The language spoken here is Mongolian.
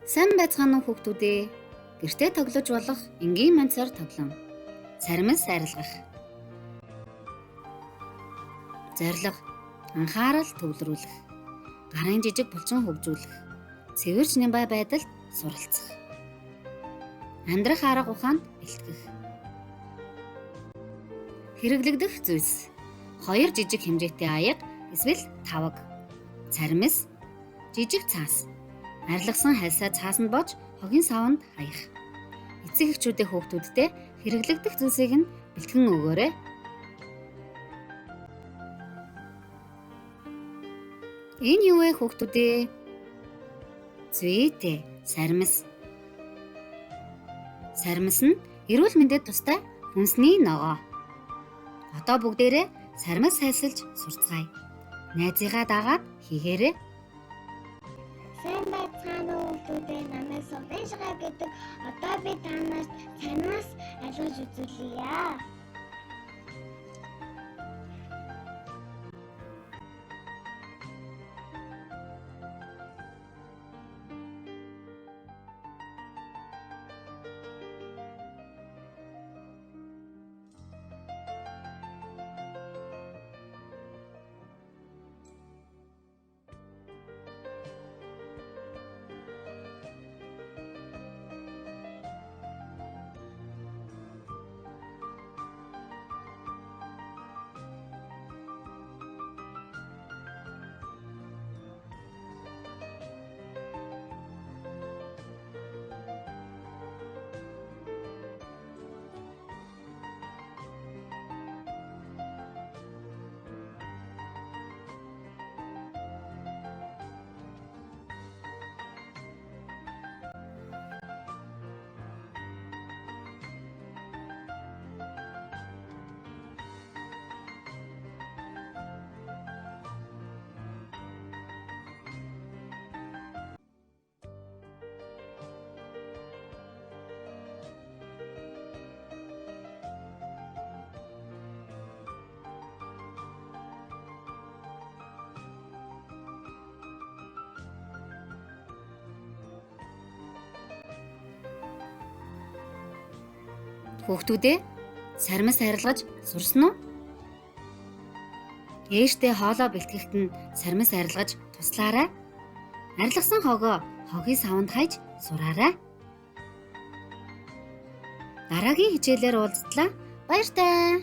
Сайн байцгаана уу хүүхдүүдээ. Гэртээ тоглож болох энгийн манцаар тоглоом. Сармис арилгах. Зорилго: анхаарал төвлөрүүлэх. Гарын жижиг булчин хөгжүүлэх. Цэвэр нямбай байдалд суралцах. Амьдрах арга ухаанд бэлтгэх. Хэрэглэгдэх зүйлс: 2 жижиг хэмжээтэй аяга эсвэл таваг. Цармис, жижиг цаас. Арилгасан хальсаа цаасанд бож хогийн саванд хаях. Эцэг эхчүүдээ хүүхдүүдтэй хэрэглэгдэх зүйлсийг нь бэлтгэн өгөөрэй. Энэ юу вэ хүүхдүүдээ? Зүйтэй сармис. Сармис нь эрүүл мэндэд тустай хүнсний ногоо. Одоо бүгдээрээ сармис хайсалж сурцгаая. Найзыгаа дагаад хийгээрэй. Сайн байцгаана уу хүүхдүүдээ, намайг Сувеншга гэдэг. Одоо би танаас сармис арилгаж үзүүлье. Хүүхдүүдээ сармис арилгаж сурсан уу? Ээжтэй хоолоо бэлтгэхэд нь сармис арилгаж туслаарай. Арилгасан хогоо хогийн саванд хайж сураарай. Дараагийн хичээлээр уулзтлаа. Баяртай.